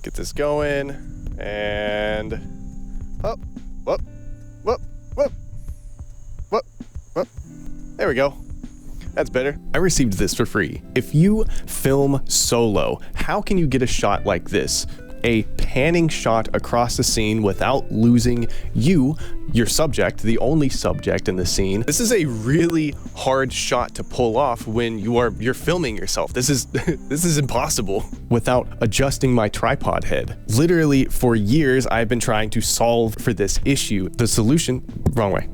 get this going, and up, whoop, whoop, whoop, whoop, whoop. There we go. That's better. I received this for free. If you film solo, how can you get a shot like this? A panning shot across the scene without losing you, your subject, the only subject in the scene. This is a really hard shot to pull off when you're filming yourself. This is impossible without adjusting my tripod head. Literally for years, I've been trying to solve for this issue. The solution, wrong way.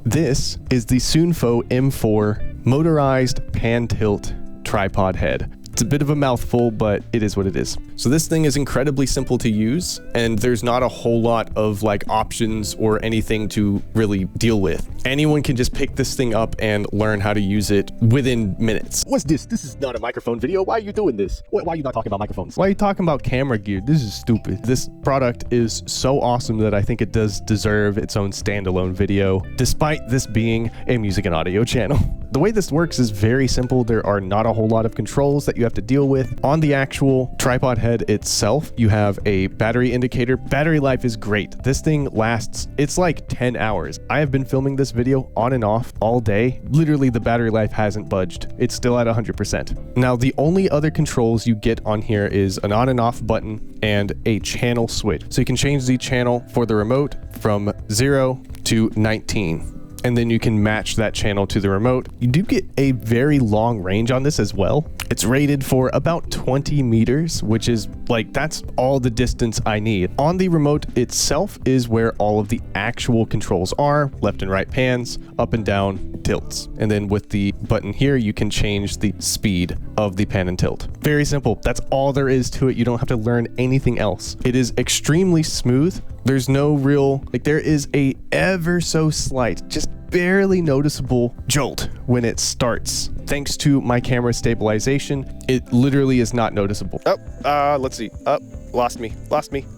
This is the Sunfo M4 motorized pan tilt tripod head. It's a bit of a mouthful, but it is what it is. So this thing is incredibly simple to use, and there's not a whole lot of like options or anything to really deal with. Anyone can just pick this thing up and learn how to use it within minutes. What's this? This is not a microphone video. Why are you doing this? Why are you not talking about microphones? Why are you talking about camera gear? This is stupid. This product is so awesome that I think it does deserve its own standalone video, despite this being a music and audio channel. The way this works is very simple. There are not a whole lot of controls that you have to deal with. On the actual tripod head itself, you have a battery indicator. Battery life is great. This thing lasts, it's like 10 hours. I have been filming this video on and off all day. Literally, the battery life hasn't budged. It's still at 100%. Now, the only other controls you get on here is an on and off button and a channel switch. So you can change the channel for the remote from 0 to 19. And then you can match that channel to the remote. You do get a very long range on this as well. It's rated for about 20 meters, which is like, that's all the distance I need. On the remote itself is where all of the actual controls are: left and right pans, up and down tilts. And then with the button here, you can change the speed of the pan and tilt. Very simple. That's all there is to it. You don't have to learn anything else. It is extremely smooth. There's no real, like, there is a ever so slight, just barely noticeable jolt when it starts. Thanks to my camera stabilization, it literally is not noticeable. Oh, let's see. Oh, lost me.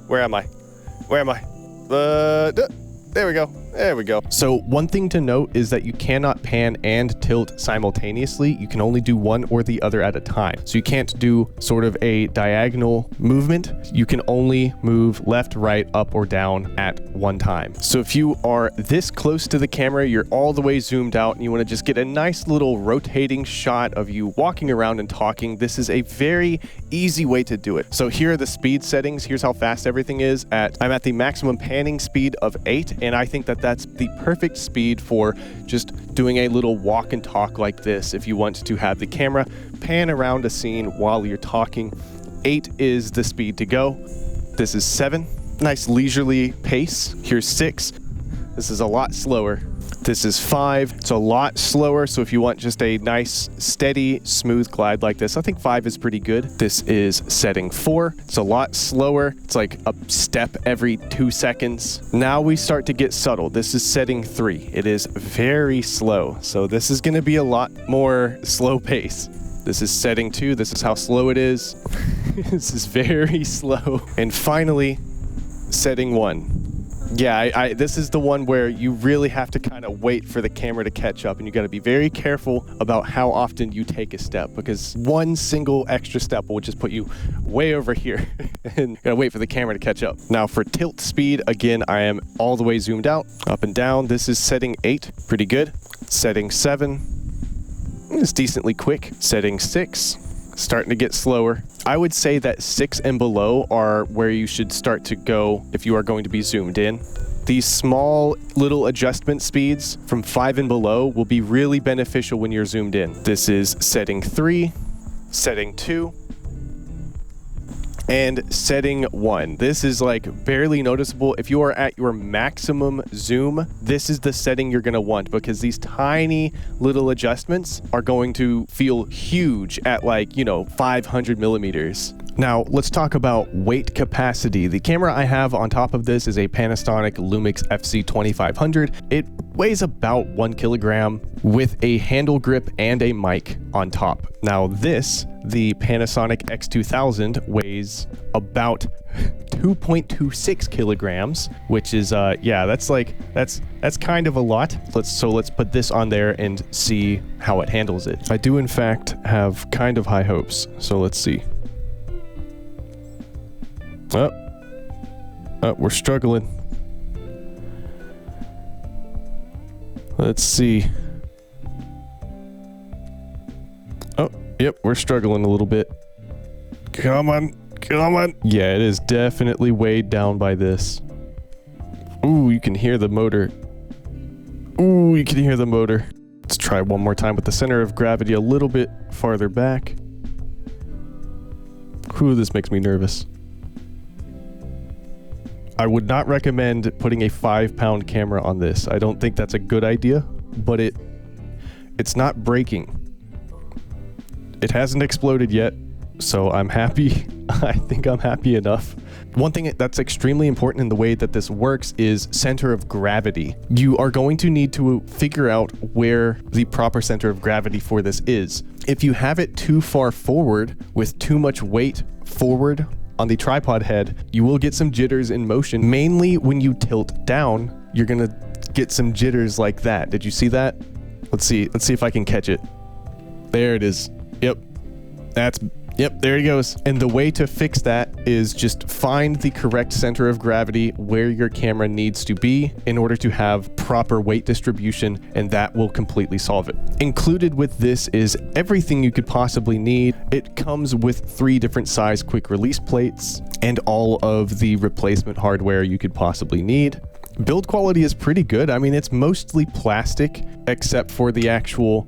Where am I? There we go. There we go. So one thing to note is that you cannot pan and tilt simultaneously. You can only do one or the other at a time. So you can't do sort of a diagonal movement. You can only move left, right, up, or down at one time. So if you are this close to the camera, you're all the way zoomed out, and you want to just get a nice little rotating shot of you walking around and talking, this is a very easy way to do it. So here are the speed settings. Here's how fast everything is. I'm at the maximum panning speed of 8, and I think that that's the perfect speed for just doing a little walk and talk like this. If you want to have the camera pan around a scene while you're talking, 8 is the speed to go. This is 7, nice leisurely pace. Here's 6. This is a lot slower. This is 5. It's a lot slower. So if you want just a nice, steady, smooth glide like this, I think 5 is pretty good. This is setting 4. It's a lot slower. It's like a step every 2 seconds. Now we start to get subtle. This is setting 3. It is very slow. So this is going to be a lot more slow pace. This is setting 2. This is how slow it is. This is very slow. And finally, setting 1. Yeah, this is the one where you really have to kind of wait for the camera to catch up, and you got to be very careful about how often you take a step, because one single extra step will just put you way over here and you got to wait for the camera to catch up. Now for tilt speed, again, I am all the way zoomed out, up and down. This is setting 8, pretty good. Setting 7, it's decently quick. Setting 6, starting to get slower. I would say that 6 and below are where you should start to go if you are going to be zoomed in. These small little adjustment speeds from 5 and below will be really beneficial when you're zoomed in. This is setting 3, setting 2, and setting 1. This is like barely noticeable. If you are at your maximum zoom, this is the setting you're going to want, because these tiny little adjustments are going to feel huge at, like, 500 millimeters. Now, let's talk about weight capacity. The camera I have on top of this is a Panasonic Lumix FC2500. It weighs about 1 kilogram with a handle grip and a mic on top. Now this, the Panasonic X2000, weighs about 2.26 kilograms, which is, yeah, that's kind of a lot. Let's put this on there and see how it handles it. I do in fact have kind of high hopes, so let's see. We're struggling. Let's see. Oh, yep, we're struggling a little bit. Come on, come on. Yeah, it is definitely weighed down by this. Ooh, you can hear the motor. Ooh, you can hear the motor. Let's try one more time with the center of gravity a little bit farther back. Ooh, this makes me nervous. I would not recommend putting a 5-pound camera on this. I don't think that's a good idea, but it's not breaking. It hasn't exploded yet, so I'm happy. I think I'm happy enough. One thing that's extremely important in the way that this works is center of gravity. You are going to need to figure out where the proper center of gravity for this is. If you have it too far forward with too much weight forward on the tripod head, you will get some jitters in motion. Mainly when you tilt down, you're gonna get some jitters like that. Did you see that? Let's see if I can catch it. There it is. Yep. Yep, there he goes. And the way to fix that is just find the correct center of gravity where your camera needs to be in order to have proper weight distribution, and that will completely solve it. Included with this is everything you could possibly need. It comes with 3 different size quick release plates and all of the replacement hardware you could possibly need. Build quality is pretty good. I mean, it's mostly plastic except for the actual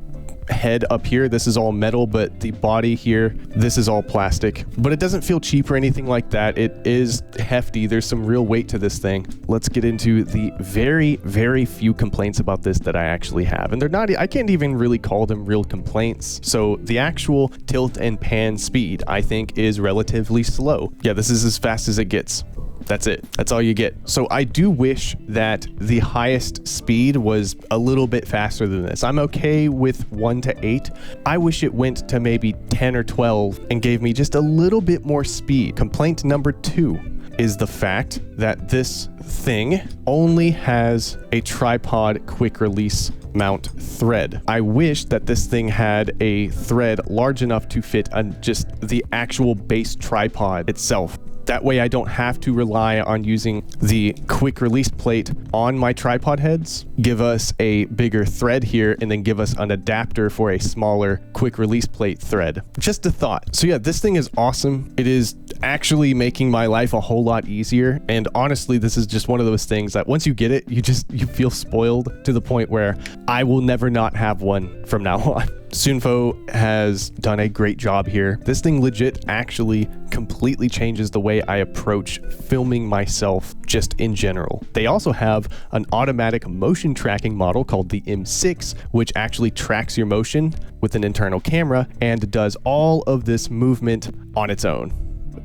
head up here. This is all metal, but the body here, this is all plastic. But it doesn't feel cheap or anything like that. It is hefty. There's some real weight to this thing. Let's get into the very, very few complaints about this that I actually have. And they're not, I can't even really call them real complaints. So the actual tilt and pan speed, I think, is relatively slow. Yeah, this is as fast as it gets. That's it. That's all you get. So I do wish that the highest speed was a little bit faster than this. I'm okay with 1 to 8. I wish it went to maybe 10 or 12 and gave me just a little bit more speed. Complaint number 2 is the fact that this thing only has a tripod quick release mount thread. I wish that this thing had a thread large enough to fit on just the actual base tripod itself. That way I don't have to rely on using the quick release plate on my tripod heads, give us a bigger thread here, and then give us an adapter for a smaller quick release plate thread. Just a thought. So yeah, this thing is awesome. It is actually making my life a whole lot easier. And honestly, this is just one of those things that once you get it, you feel spoiled to the point where I will never not have one from now on. Soonpho has done a great job here. This thing legit actually completely changes the way I approach filming myself just in general. They also have an automatic motion tracking model called the M6, which actually tracks your motion with an internal camera and does all of this movement on its own.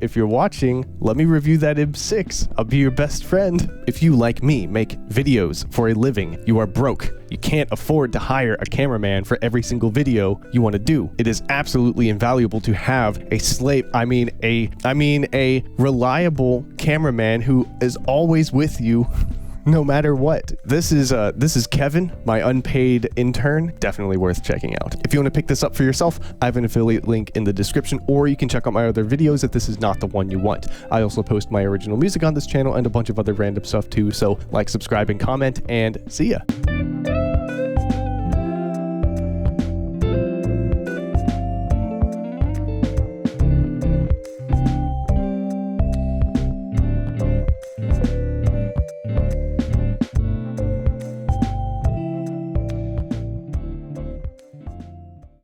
If you're watching, let me review that M6. I'll be your best friend. If you, like me, make videos for a living, you are broke. You can't afford to hire a cameraman for every single video you want to do. It is absolutely invaluable to have a reliable cameraman who is always with you no matter what. This is Kevin, my unpaid intern. Definitely worth checking out. If you want to pick this up for yourself, I have an affiliate link in the description, or you can check out my other videos if this is not the one you want. I also post my original music on this channel and a bunch of other random stuff too, so like, subscribe, and comment, and see ya.